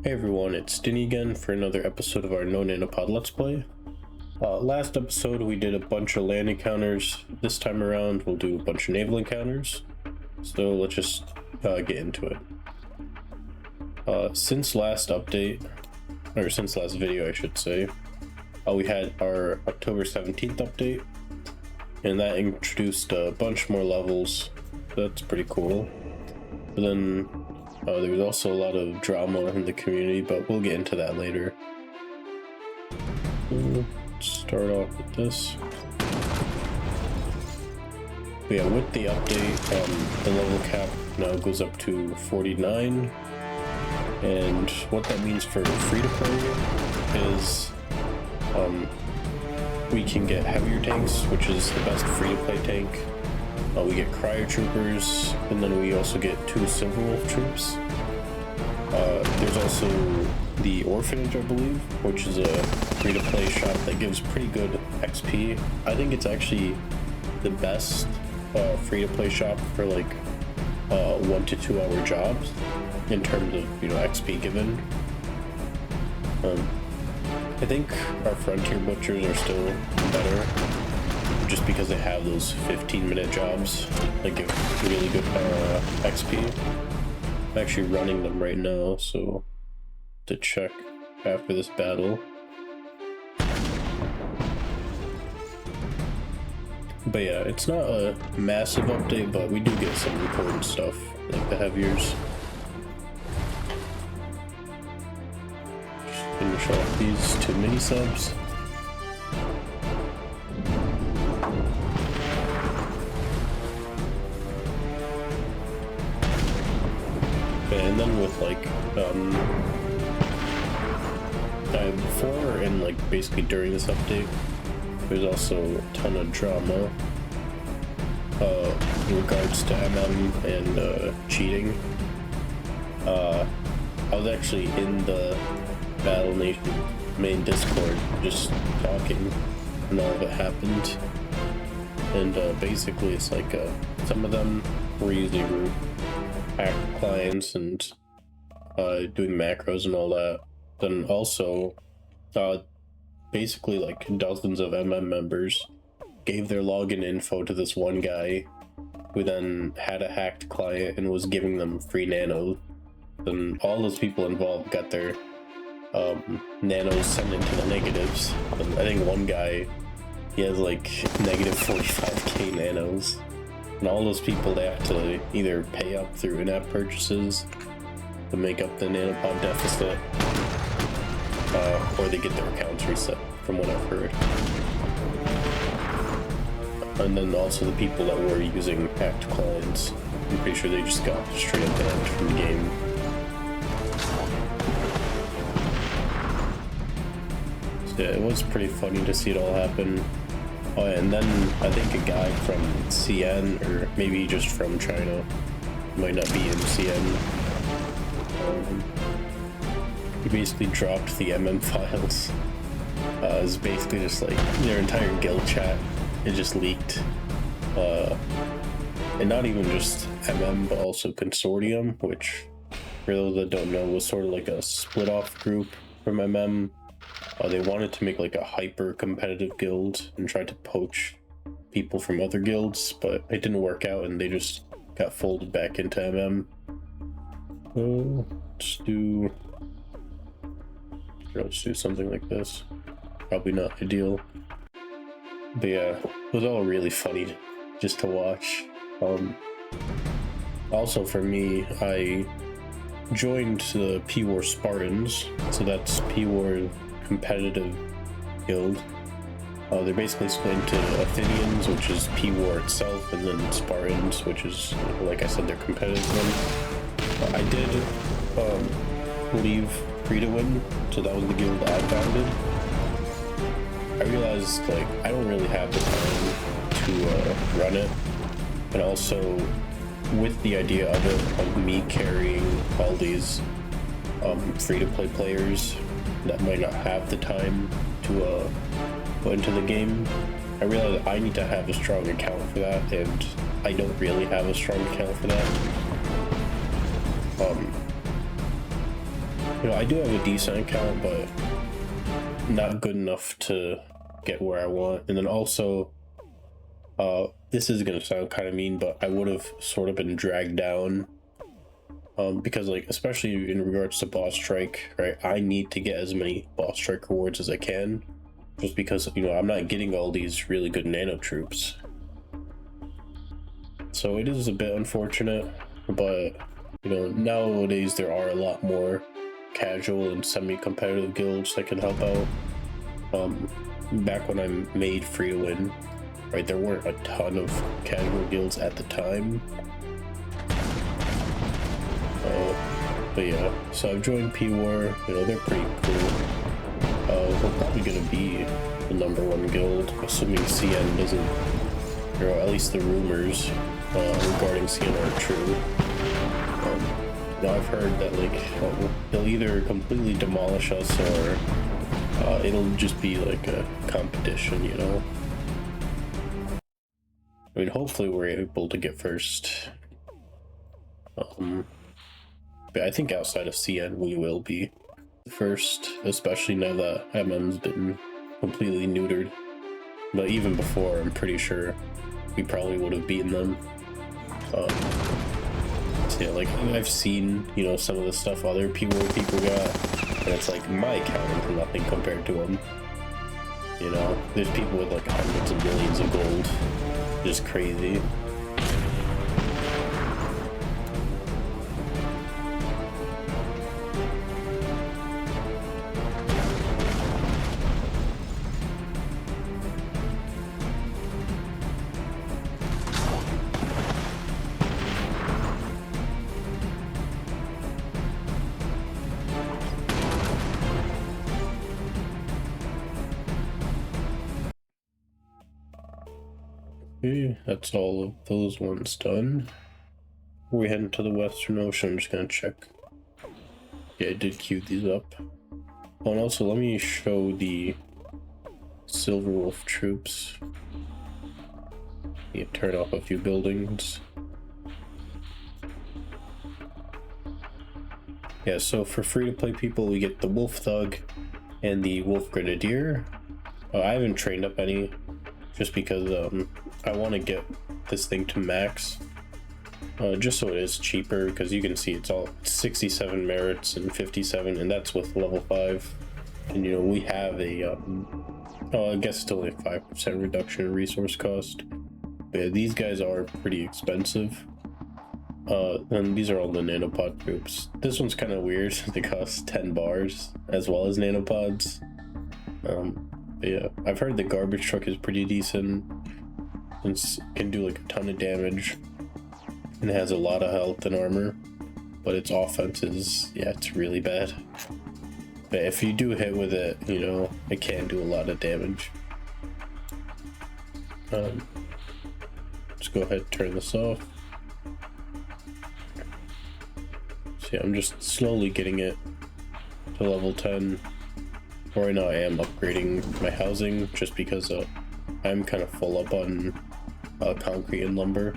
Hey everyone, it's Denny again for another episode of our No Nanopod Let's Play. Last episode we did a bunch of land encounters. This time around we'll do a bunch of naval encounters. So let's just get into it. Since last update, or since last video I should say, we had our October 17th update. And that introduced a bunch more levels. That's pretty cool. But then there was also a lot of drama in the community, but we'll get into that later. Let's start off with this. But yeah, with the update, the level cap now goes up to 49. And what that means for free-to-play is we can get heavier tanks, which is the best free-to-play tank. We get cryo troopers, and then we also get 2 silver wolf troops. There's also the orphanage, I believe, which is a free-to-play shop that gives pretty good XP. I think it's actually the best free-to-play shop for like 1 to 2 hour jobs in terms of, you know, XP given. I think our frontier butchers are still better, just because they have those 15-minute jobs that give really good XP. I'm actually running them right now, so to check after this battle. But yeah, it's not a massive update, but we do get some important stuff, like the heaviers. Just finish off these 2 mini subs. And then with like before and like basically during this update, there's also a ton of drama in regards to MM and cheating. I was actually in the Battle Nation main Discord just talking when all of it happened, and basically it's like some of them were using hack clients and doing macros and all that. Then also basically like dozens of MM members gave their login info to this one guy who then had a hacked client and was giving them free nanos. And all those people involved got their nanos sent into the negatives. And I think one guy, he has like negative 45k nanos. And all those people, they have to either pay up through in-app purchases to make up the nanopod deficit, or they get their accounts reset, from what I've heard. And then also the people that were using hacked clients, I'm pretty sure they just got straight up banned from the game. So yeah, it was pretty funny to see it all happen. Oh yeah, and then I think a guy from CN, or maybe just from China, might not be in CN, he basically dropped the MM files. It's basically just like their entire guild chat, it just leaked. And not even just MM, but also Consortium, which, for those that don't know, was sort of like a split off group from MM. They wanted to make like a hyper competitive guild and try to poach people from other guilds, but it didn't work out and they just got folded back into MM. Let's do something like this. Probably not ideal. But yeah, it was all really funny just to watch. Also for me, I joined the P-War Spartans, so that's P-War competitive guild. They're basically split into Athenians, which is P-War itself, and then Spartans, which is, like I said, their competitive one. I did leave Free to Win, so that was the guild I founded. I realized like I don't really have the time to run it, and also with the idea of it, of me carrying all these free-to-play players that might not have the time to put into the game, I realized I need to have a strong account for that, and I don't really have a strong account for that. You know, I do have a decent account, but not good enough to get where I want. And then also, this is gonna sound kind of mean, but I would have sort of been dragged down. Because like, especially in regards to boss strike, right? I need to get as many boss strike rewards as I can, just because, you know, I'm not getting all these really good nano troops. So it is a bit unfortunate, but you know, nowadays there are a lot more casual and semi-competitive guilds that can help out. Back when I made free to win, right, there weren't a ton of casual guilds at the time. But yeah, so I've joined P-War. You know, they're pretty cool. We're probably gonna be the #1 guild, assuming CN doesn't, you know, at least the rumors regarding CN are true. You know, I've heard that like they'll either completely demolish us or it'll just be like a competition, you know. I mean, hopefully we're able to get first. But I think outside of CN we will be first, especially now that MM's been completely neutered. But even before, I'm pretty sure we probably would have beaten them. So yeah, like I've seen, you know, some of the stuff other people got, and it's like my account is nothing compared to them. You know, there's people with like hundreds of millions of gold, just crazy. Okay, that's all of those ones done. Before we head into the Western Ocean, I'm just gonna check. Yeah, I did queue these up. Oh, and also let me show the Silver Wolf troops. Yeah, turn off a few buildings. Yeah, so for free-to-play people, we get the Wolf Thug and the Wolf Grenadier. I haven't trained up any, just because I want to get this thing to max, just so it is cheaper, because you can see it's all 67 merits and 57, and that's with level 5. And you know, we have a I guess it's only a 5% reduction in resource cost. But yeah, these guys are pretty expensive. And these are all the nanopod troops. This one's kind of weird. They cost 10 bars as well as nanopods. But yeah, I've heard the garbage truck is pretty decent. It can do like a ton of damage and has a lot of health and armor, but its offense is, yeah, it's really bad. But if you do hit with it, you know, it can do a lot of damage. Let's go ahead and turn this off. So yeah, I'm just slowly getting it to level 10. Right now I am upgrading my housing just because I'm kind of full up on concrete and lumber.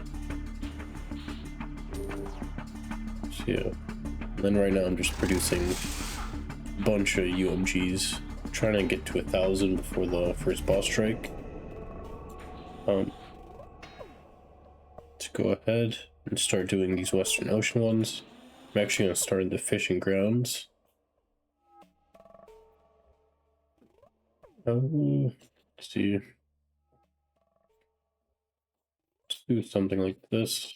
So yeah, and then right now I'm just producing a bunch of UMGs, trying to get to 1,000 before the first boss strike. Let's go ahead and start doing these Western Ocean ones. I'm actually going to start in the fishing grounds. Let's see. Let's do something like this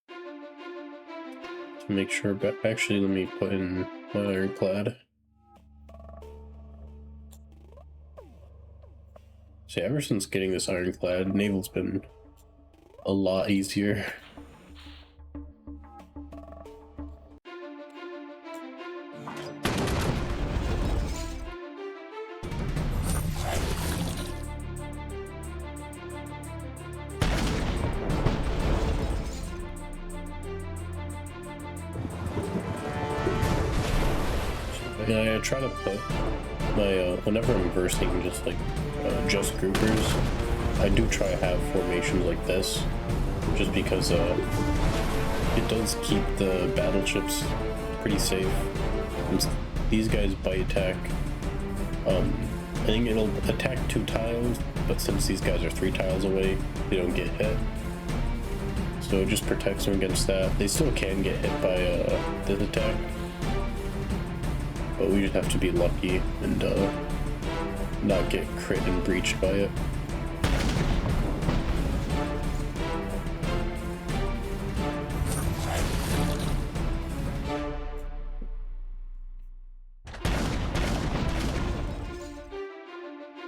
to make sure. But actually, let me put in my ironclad. See, ever since getting this ironclad, Naval's been a lot easier. Yeah, I try to put my, whenever I'm versing just like, just groupers, I do try to have formations like this, just because, it does keep the battleships pretty safe. Since these guys bite attack, I think it'll attack 2 tiles, but since these guys are 3 tiles away, they don't get hit. So it just protects them against that. They still can get hit by this attack, but we just have to be lucky and not get crit and breached by it.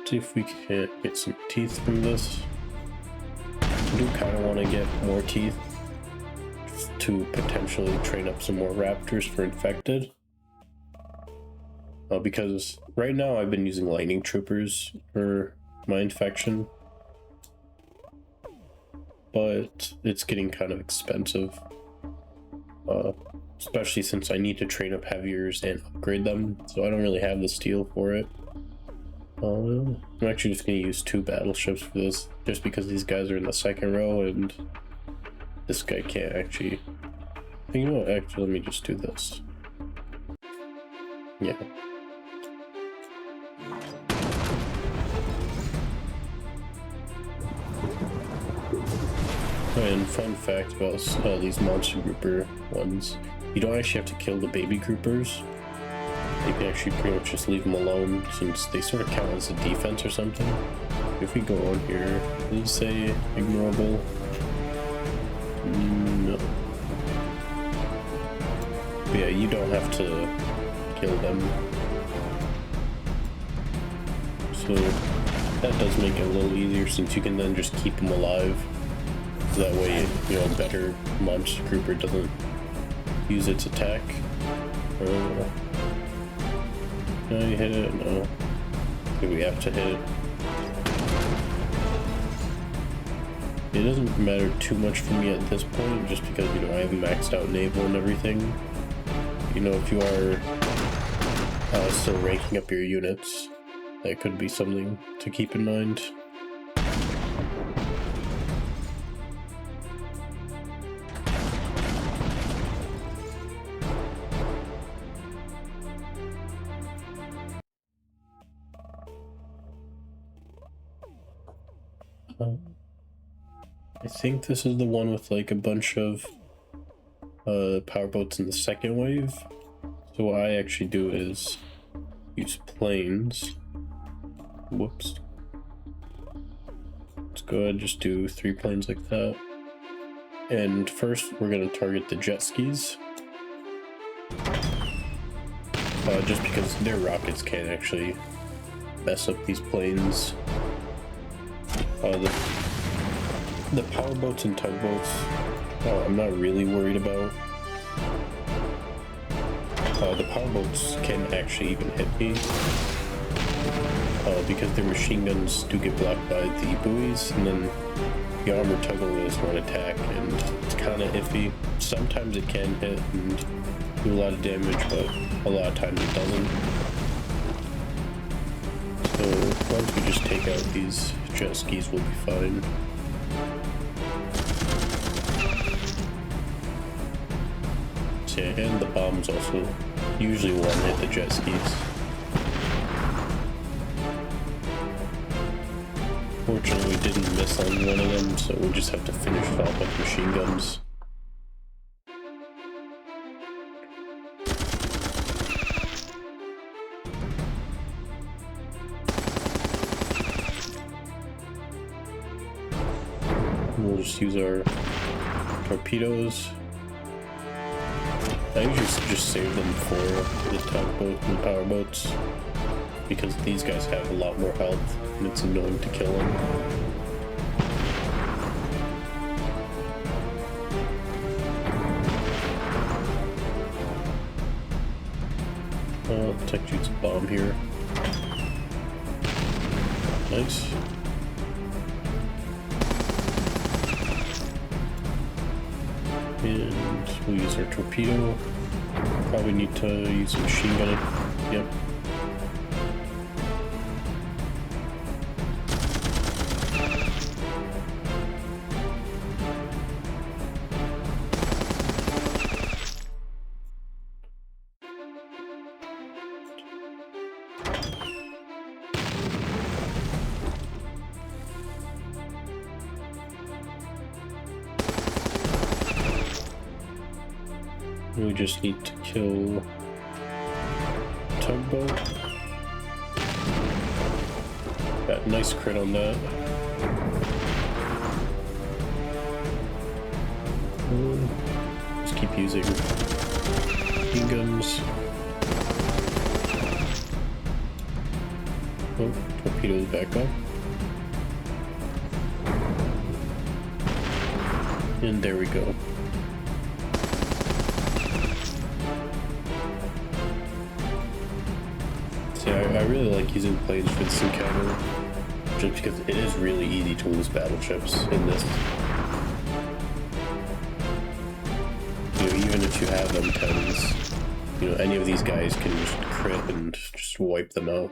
See if we can get some teeth from this. I do kind of want to get more teeth to potentially train up some more raptors for infected. Because right now I've been using lightning troopers for my infection, but it's getting kind of expensive, especially since I need to train up heaviers and upgrade them, so I don't really have the steel for it. I'm actually just going to use 2 battleships for this, just because these guys are in the second row and this guy can't actually... You know what, actually let me just do this. Yeah. And fun fact about these monster grouper ones, you don't actually have to kill the baby groupers. You can actually pretty much just leave them alone, since they sort of count as a defense or something. If we go on here, does it say ignorable? No. But yeah, you don't have to kill them. So that does make it a little easier, since you can then just keep them alive. So that way, you know, a better monster grouper doesn't use its attack. Can I hit it? No. Do we have to hit it? It doesn't matter too much for me at this point, just because, you know, I have maxed out Naval and everything. You know, if you are still ranking up your units, that could be something to keep in mind. I think this is the one with like a bunch of powerboats in the second wave. So what I actually do is use planes. Whoops. Let's go ahead and just do 3 planes like that. And first we're going to target the jet skis. Just because their rockets can actually mess up these planes. The powerboats and tugboats, I'm not really worried about. The powerboats can actually even hit me, because their machine guns do get blocked by the buoys, and then the armored tugboat is one attack, and it's kind of iffy. Sometimes it can hit and do a lot of damage, but a lot of times it doesn't. So once we just take out these jet skis, we'll be fine. So yeah, and the bombs also usually won't hit the jet skis. Fortunately, we didn't miss on one of them, so we'll just have to finish it off with machine guns. We'll just use our torpedoes. I usually just save them for the tugboats and powerboats, because these guys have a lot more health and it's annoying to kill them. Tech shoots a bomb here. Nice. And we'll use our torpedo. Probably need to use a machine gun. Yep. We just need to kill tugboat. Got a nice crit on that. Just keep using machine guns. Oh, torpedoes back up. And there we go. See, I really like using planes for this encounter, just because it is really easy to lose battleships in this. You know, even if you have M10s, you know, any of these guys can just crit and just wipe them out.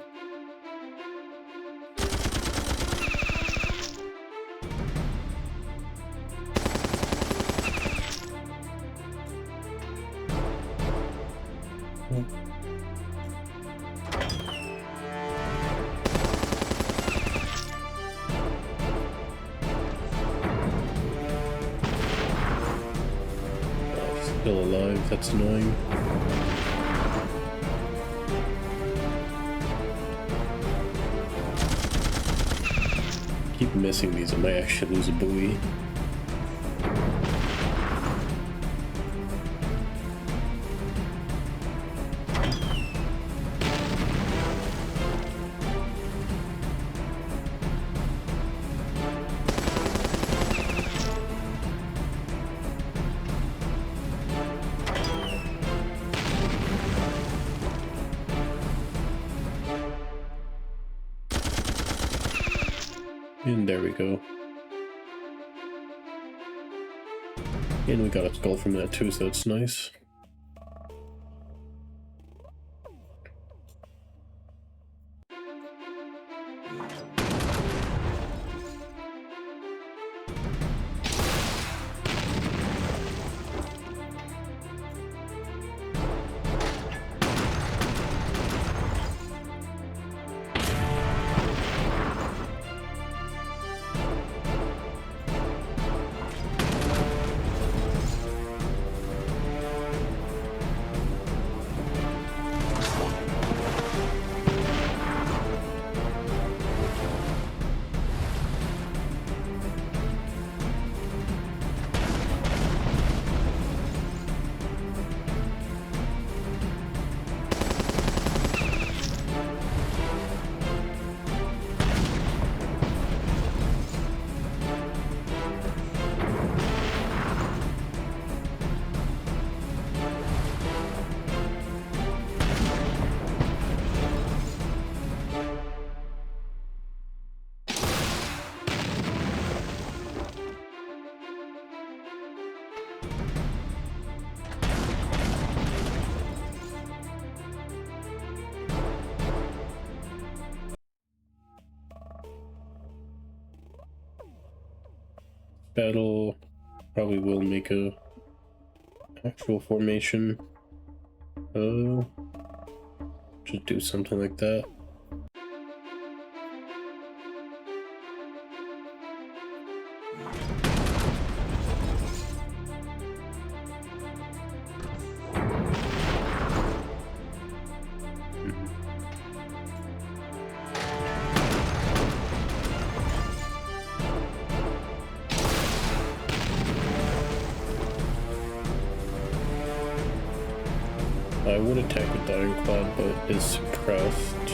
Still alive, that's annoying. Keep missing these, I might actually lose a buoy. And there we go. And we got a skull from that too, so that's nice. Battle probably will make a actual formation. Just do something like that. I would attack with the Ironclad, but is suppressed.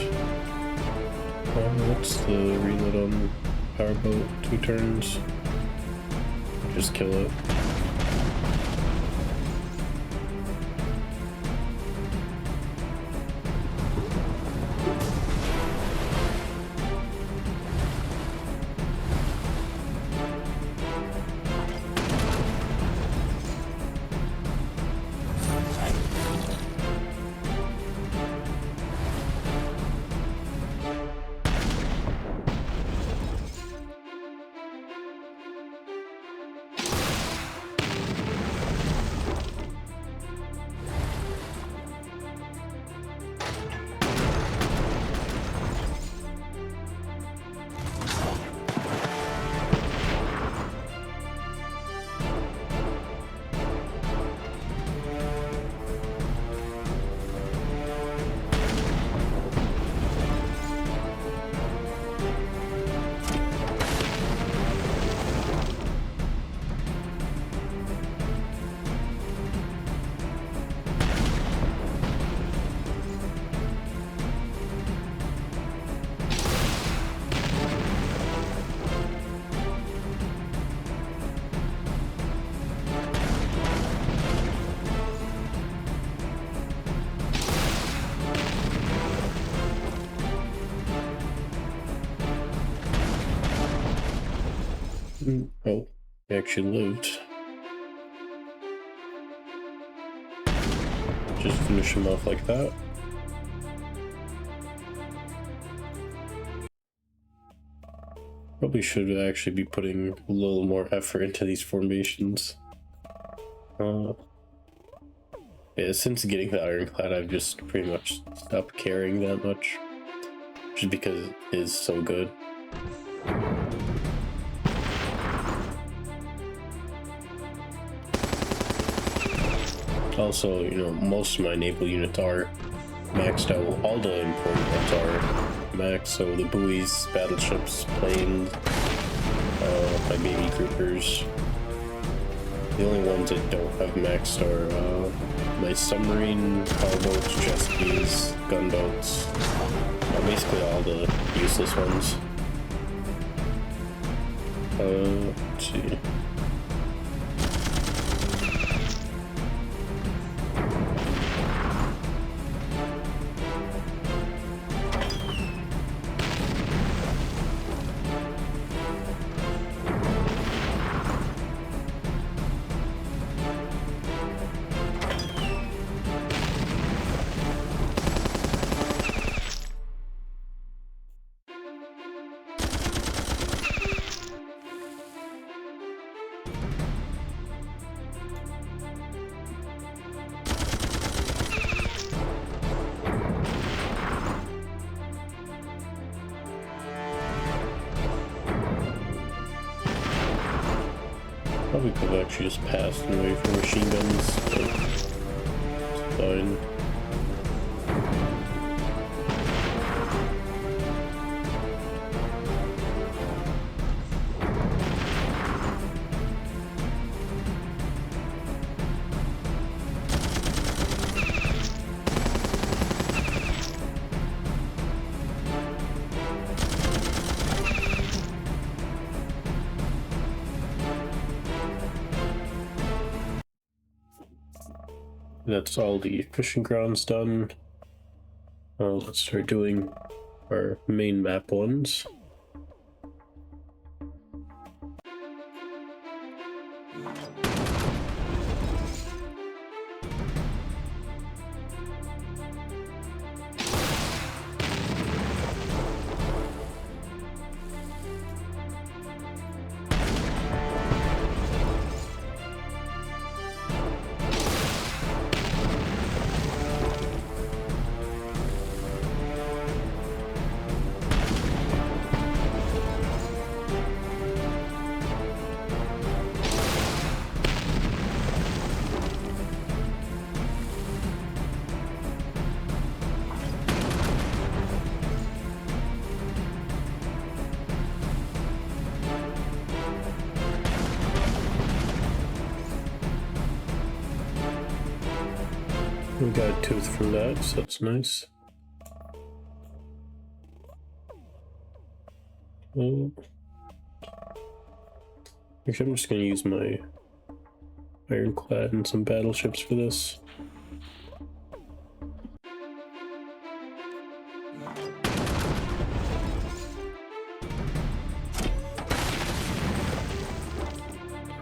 What's the reload on Powerboat? 2 turns. Just kill it. Oh, he actually lived. Just finish him off like that. Probably should actually be putting a little more effort into these formations. Yeah, since getting the ironclad, I've just pretty much stopped caring that much. Just because it is so good. Also, you know, most of my naval units are maxed out. All the important ones are maxed, so the buoys, battleships, planes, my baby groupers. The only ones that don't have maxed are my submarine, powerboats, jet skis, gunboats. Basically all the useless ones. Let's see. Probably could have actually just passed away from machine guns, but it's fine. That's all the fishing grounds done. Let's start doing our main map ones. We got a tooth from that, so that's nice. Actually, I'm just gonna use my ironclad and some battleships for this.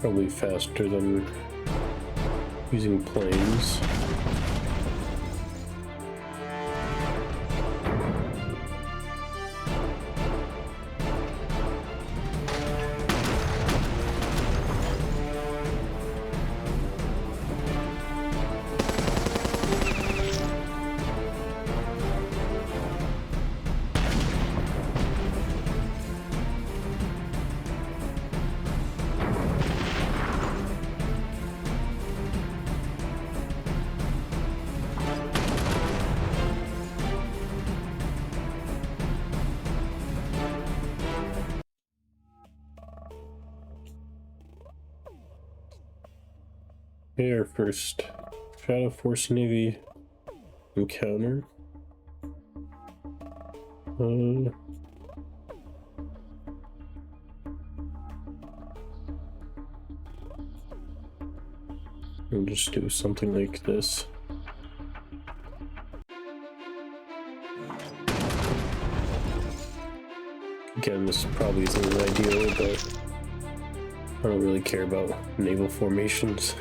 Probably faster than using planes. Okay, our first Shadow Force Navy encounter. We'll just do something like this. Again, this probably isn't ideal, but don't really care about naval formations.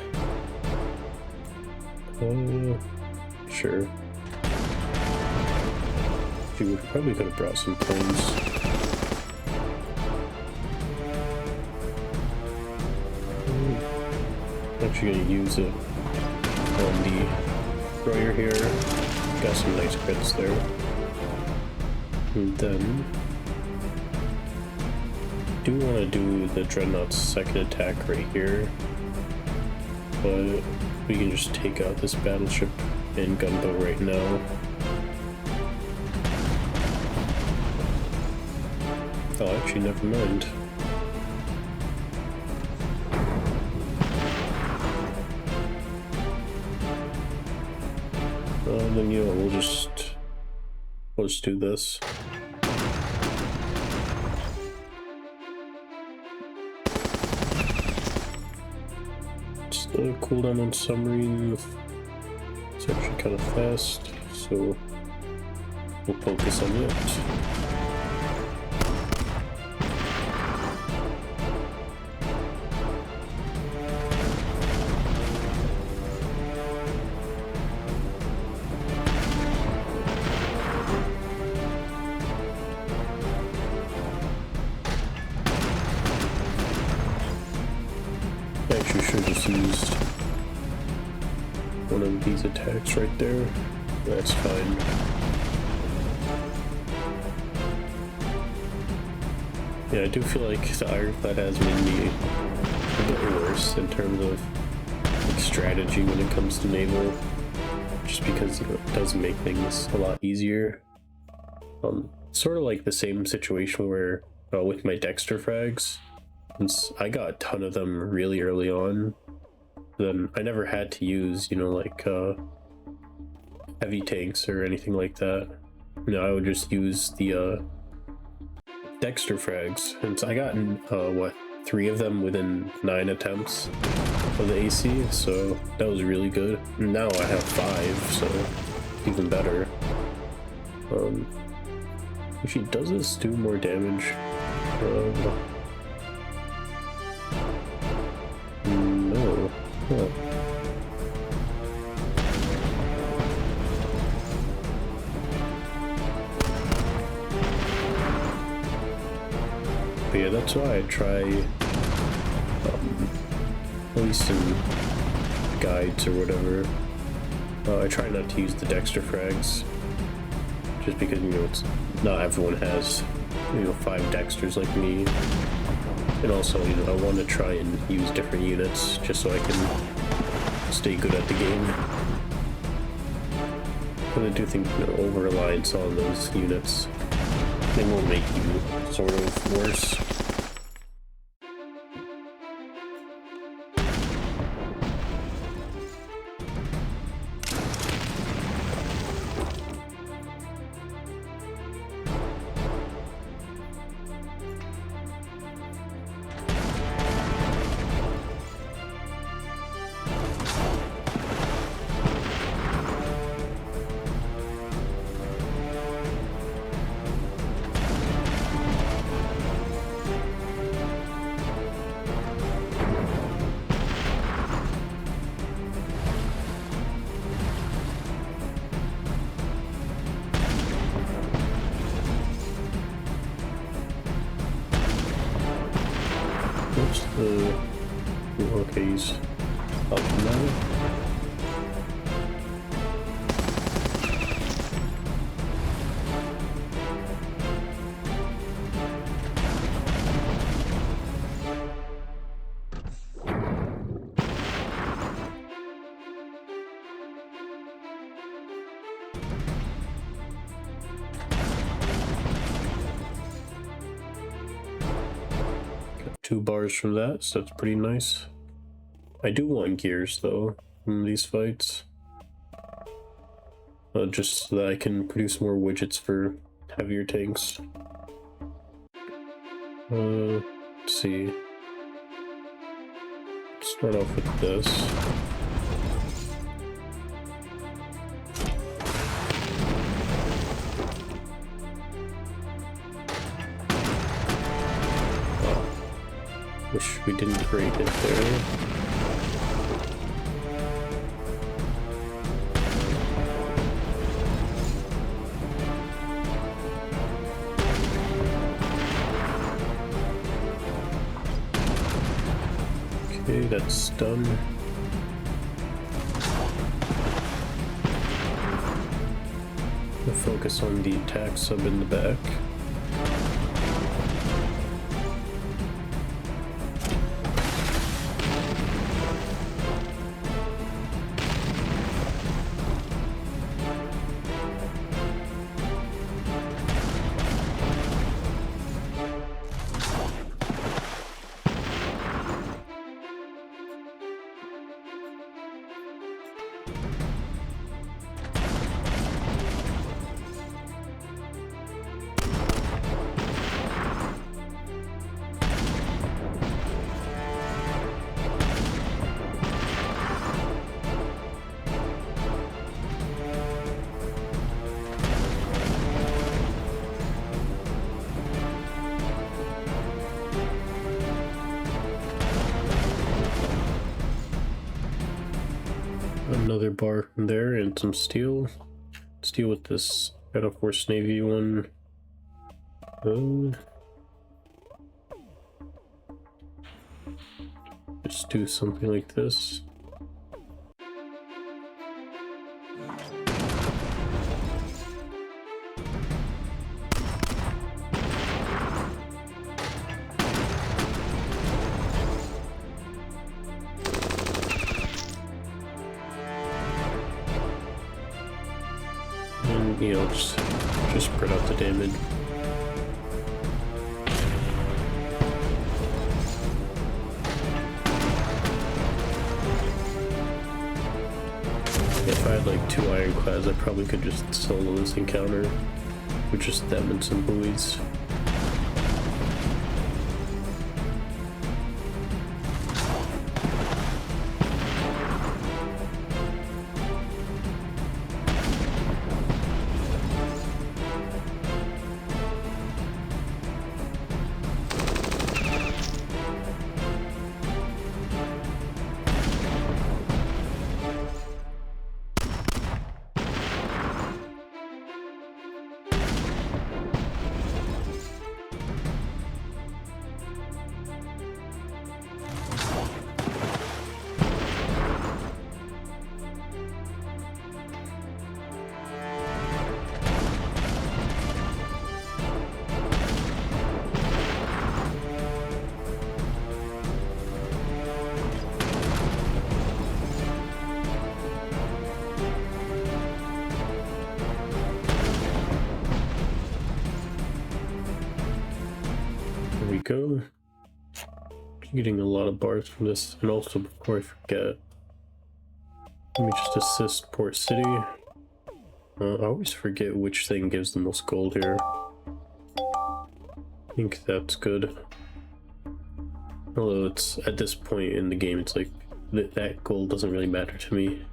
Sure. Dude, we probably could have brought some planes. Actually gonna use it on the destroyer here. Got some nice crits there. And then do want to do the Dreadnought's second attack right here, but we can just take out this battleship and gunboat right now. Oh, actually, never mind. Then you know, we'll just do this. Just a cooldown on submarine. It's actually kind of fast, so we'll focus on it. Actually should have just used one of these attacks right there. That's fine. Yeah, I do feel like the Ironclad has made me a bit worse in terms of like, strategy when it comes to naval, just because you know, it does make things a lot easier. Sort of like the same situation where with my Dexter frags. Since I got a ton of them really early on, then I never had to use, you know, like heavy tanks or anything like that. You know, I would just use the Dexter frags, and so I got what, 3 of them within 9 attempts of the AC, so that was really good. Now I have 5, so even better. Actually, does this do more damage? No. Huh. But yeah, that's why I try, at least in guides or whatever, I try not to use the Dexter frags, just because, you know, it's not everyone has, you know, 5 Dexters like me. And also, you know, I want to try and use different units just so I can stay good at the game. But I do think, you know, over-reliance on those units, they will make you sort of worse. What's the... Okay, he's up now. Got 2 bars from that, so that's pretty nice. I do want gears though in these fights, just so that I can produce more widgets for heavier tanks. Let's see. Start off with this. Wish we didn't create it there. Okay, that's done. We'll focus on the attack sub in the back. Another bar there and some steel. Let's deal with this Battle Force Navy one. Just do something like this. And, you know, just spread out the damage. If I had like 2 ironclads, I probably could just solo this encounter with just them and some buoys. Go. Getting a lot of bars from this, and also before I forget, let me just assist Port City. I always forget which thing gives the most gold here. I think that's good. Although it's at this point in the game, it's like that gold doesn't really matter to me.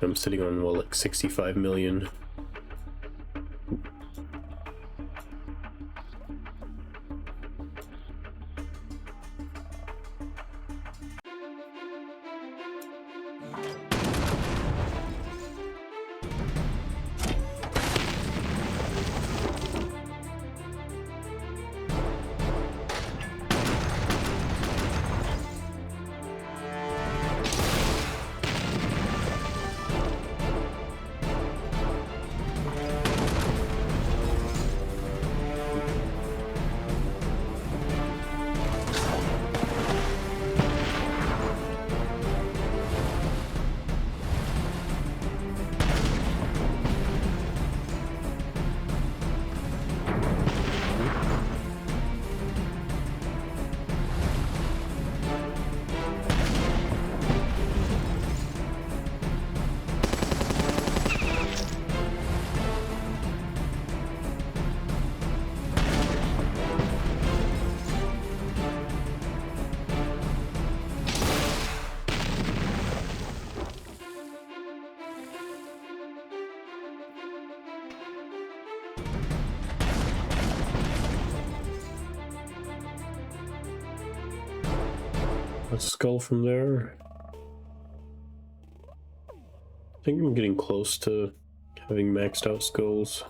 I'm sitting on, well, like 65 million. skull from there. I think I'm getting close to having maxed out skulls.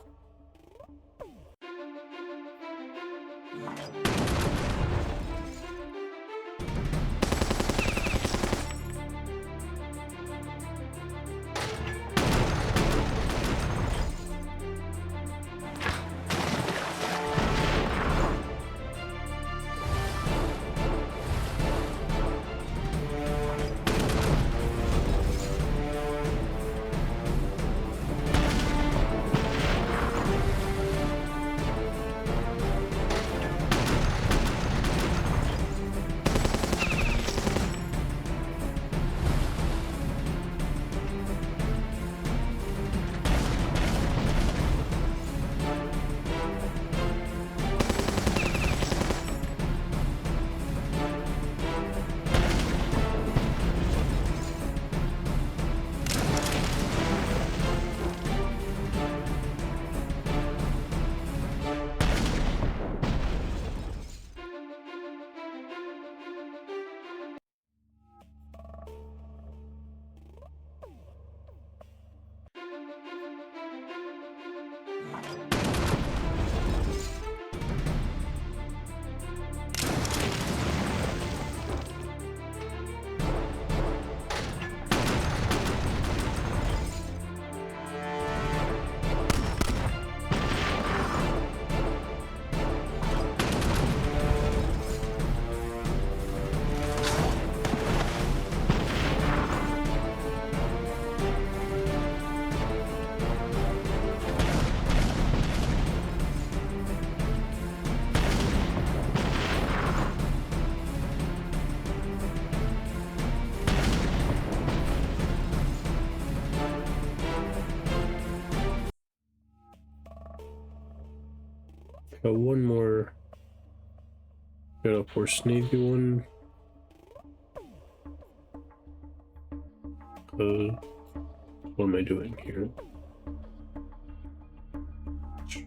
Got one more. Got a Force Navy one. What am I doing here? Sure.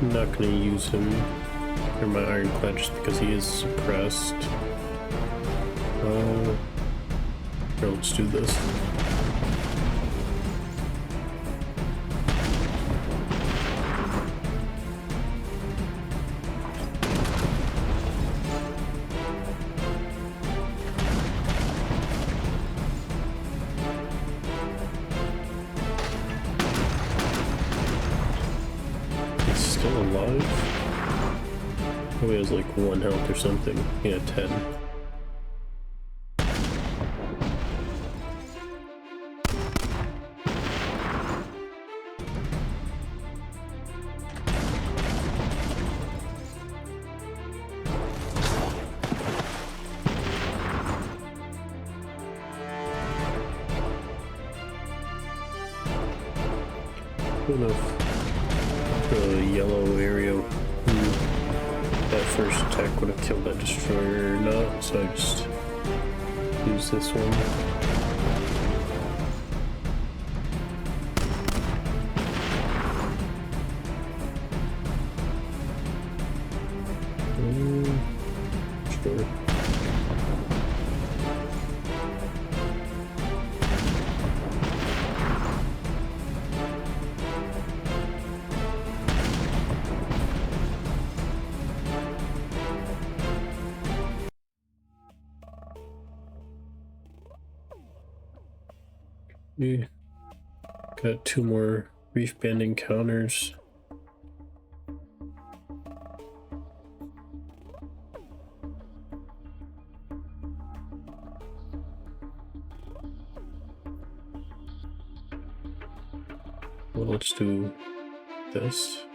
I'm not going to use him or my ironclad just because he is suppressed. Here, let's do this. Still alive? Probably has like 1 health or something. Yeah, 10. Good enough. The yellow area, that first attack would have killed that destroyer or not, so I just use this one. Sure. We got 2 more reef band encounters. Well, let's do this.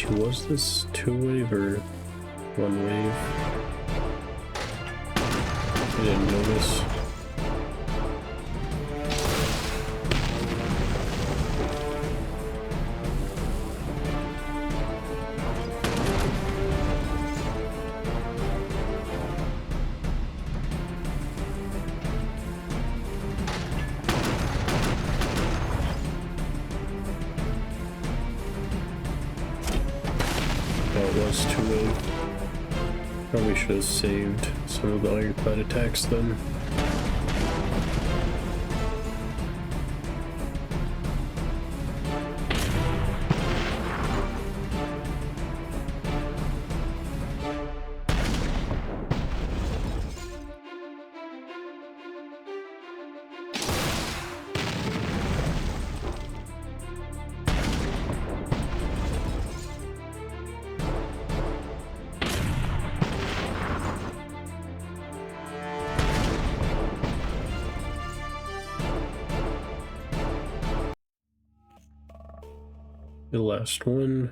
Actually, was this 2-wave or 1-wave? I didn't notice. Was 2-wave. Probably should have saved some of the ironclad attacks then. The last one.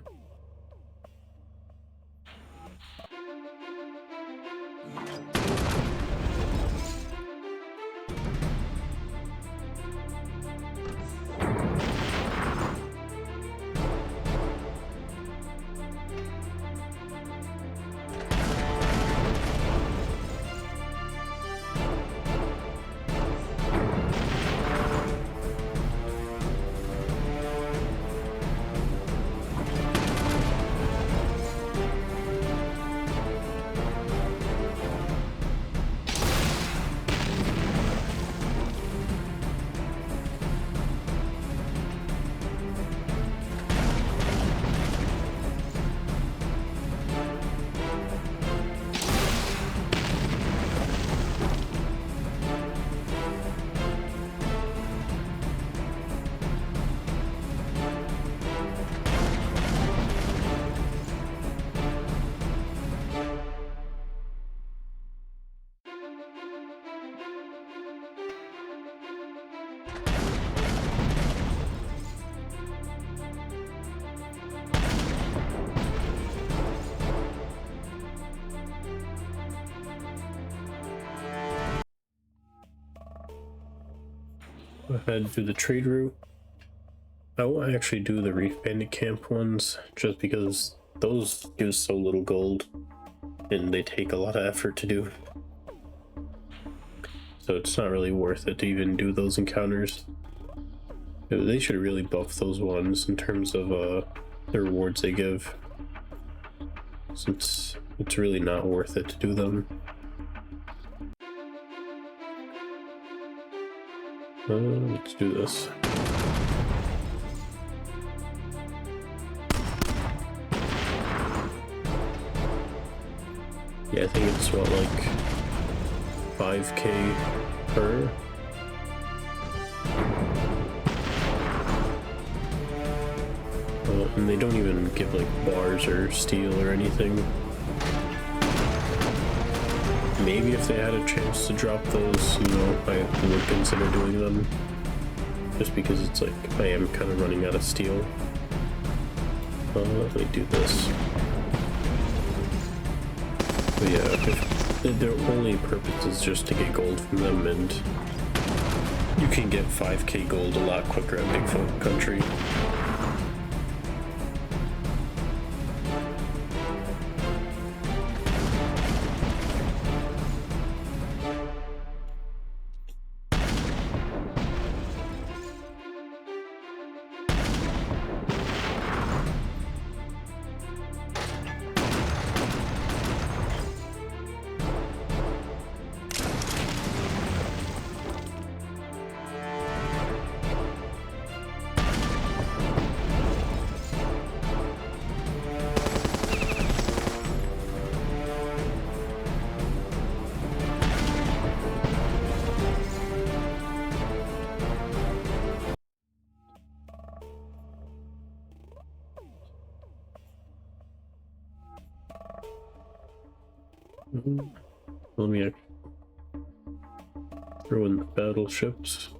Go ahead and do the trade route. I won't actually do the Reef Bandit Camp ones just because those give so little gold and they take a lot of effort to do. So it's not really worth it to even do those encounters. They should really buff those ones in terms of the rewards they give, since it's really not worth it to do them. Let's do this. Yeah, I think it's what, like 5k per. And they don't even give like bars or steel or anything. Maybe if they had a chance to drop those, you know, I would consider doing them. Just because it's like, I am kind of running out of steel. Let me do this. But yeah, if their only purpose is just to get gold from them, and you can get 5k gold a lot quicker at Bigfoot Country. Let me throw in the battleships.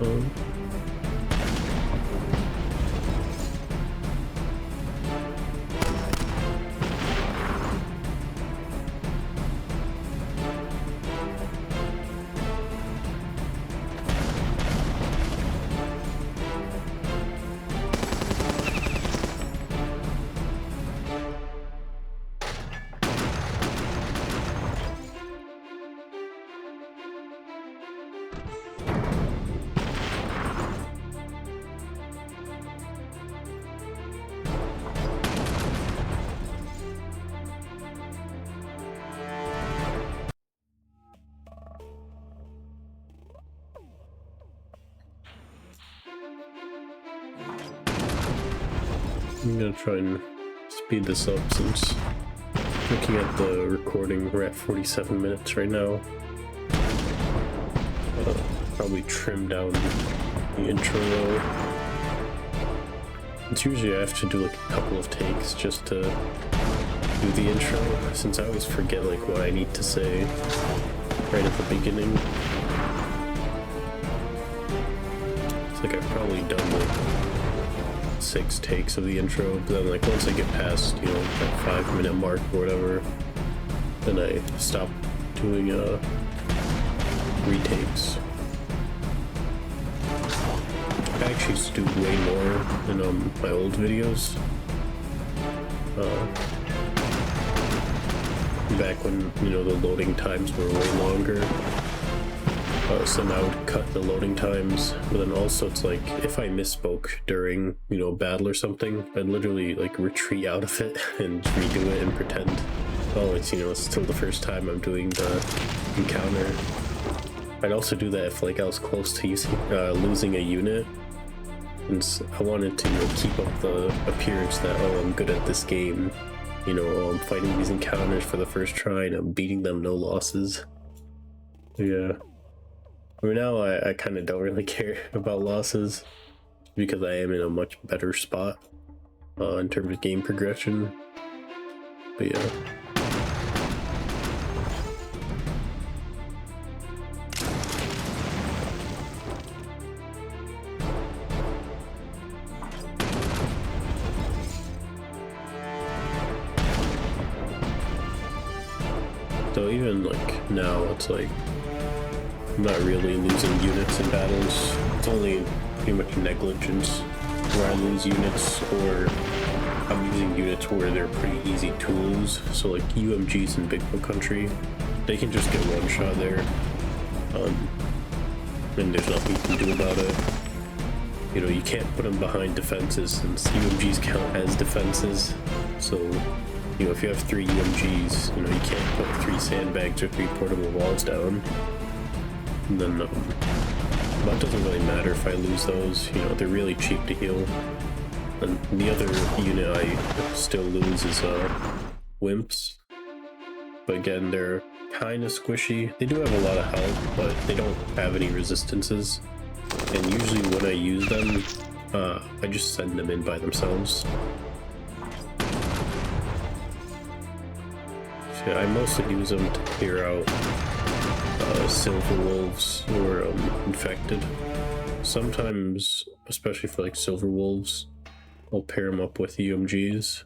phone. I'm gonna try and speed this up since looking at the recording, we're at 47 minutes right now. Probably trim down the intro though. It's usually I have to do like a couple of takes just to do the intro, since I always forget like what I need to say right at the beginning. It's like I've probably done like 6 takes of the intro, but then like once I get past, you know, that 5-minute mark or whatever, then I stop doing retakes. I actually used to do way more in my old videos. Back when, you know, the loading times were way longer. So I would cut the loading times, but then also it's like if I misspoke during, you know, battle or something, I'd literally like retreat out of it and redo it and pretend, oh, it's, you know, it's still the first time I'm doing the encounter. I'd also do that if like I was close to losing a unit, and I wanted to, you know, keep up the appearance that, oh, I'm good at this game, you know, oh, I'm fighting these encounters for the first try and I'm beating them, no losses. Yeah. I mean, now I kind of don't really care about losses because I am in a much better spot in terms of game progression. But yeah. So even like now, it's like I'm not really losing units in battles. It's only pretty much negligence where I lose units, or I'm using units where they're pretty easy to lose. So like UMGs in Big Bow Country, they can just get one shot there, and there's nothing you can do about it. You know, you can't put them behind defenses since UMGs count as defenses. So, you know, if you have 3 UMGs, you know, you can't put 3 sandbags or 3 portable walls down. And then that doesn't really matter if I lose those, you know, they're really cheap to heal. And the other unit I still lose is Wimps. But again, they're kind of squishy. They do have a lot of health, but they don't have any resistances. And usually when I use them, I just send them in by themselves. So yeah, I mostly use them to clear out silver wolves or infected. Sometimes, especially for like silver wolves, I'll pair them up with UMGs.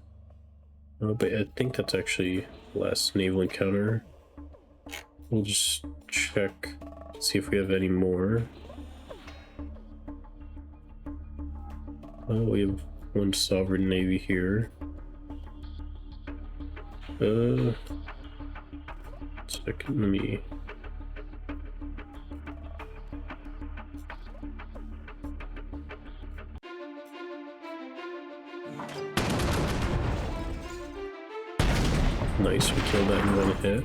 But I think that's actually the last naval encounter. We'll just check, see if we have any more. We have 1 sovereign navy here. Second, let me. Nice, we killed that in 1 hit.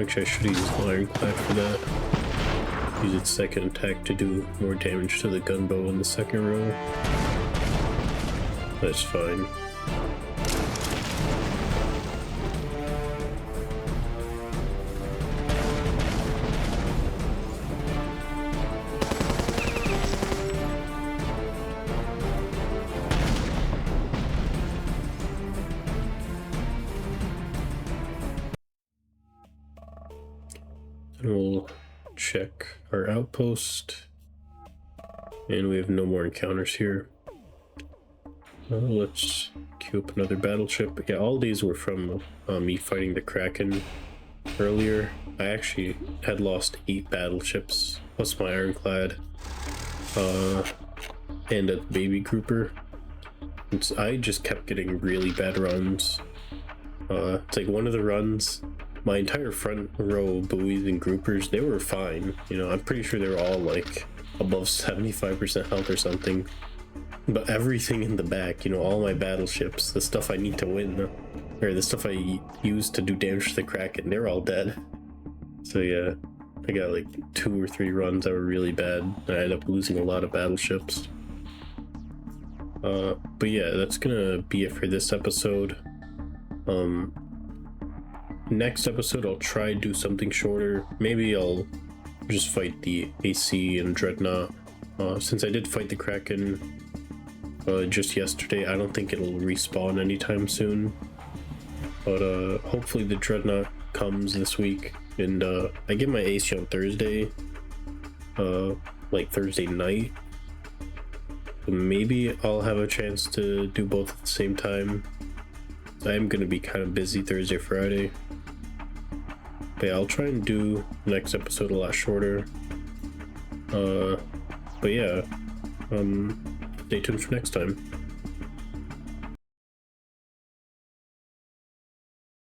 Actually, I should have used the Ironclad for that. Use its second attack to do more damage to the gunboat in the second row. That's fine. And we'll check our outpost, and we have no more encounters here. Let's queue up another battleship. Yeah, all these were from me fighting the Kraken earlier. I actually had lost 8 battleships plus my Ironclad and a baby grouper. I just kept getting really bad runs. It's like one of the runs, my entire front row buoys and groupers, they were fine. You know, I'm pretty sure they were all like above 75% health or something. But everything in the back, you know, all my battleships, the stuff I need to win, or the stuff I use to do damage to the Kraken, they're all dead. So yeah, I got like 2 or 3 runs that were really bad, and I ended up losing a lot of battleships. But yeah, that's gonna be it for this episode. Next episode I'll try to do something shorter. Maybe I'll just fight the AC and Dreadnought. Since I did fight the Kraken just yesterday, I don't think it'll respawn anytime soon. But hopefully the Dreadnought comes this week, and I get my AC on Thursday, like Thursday night. So maybe I'll have a chance to do both at the same time. I am gonna be kind of busy Thursday, Friday. But yeah, I'll try and do the next episode a lot shorter. But yeah, stay tuned for next time.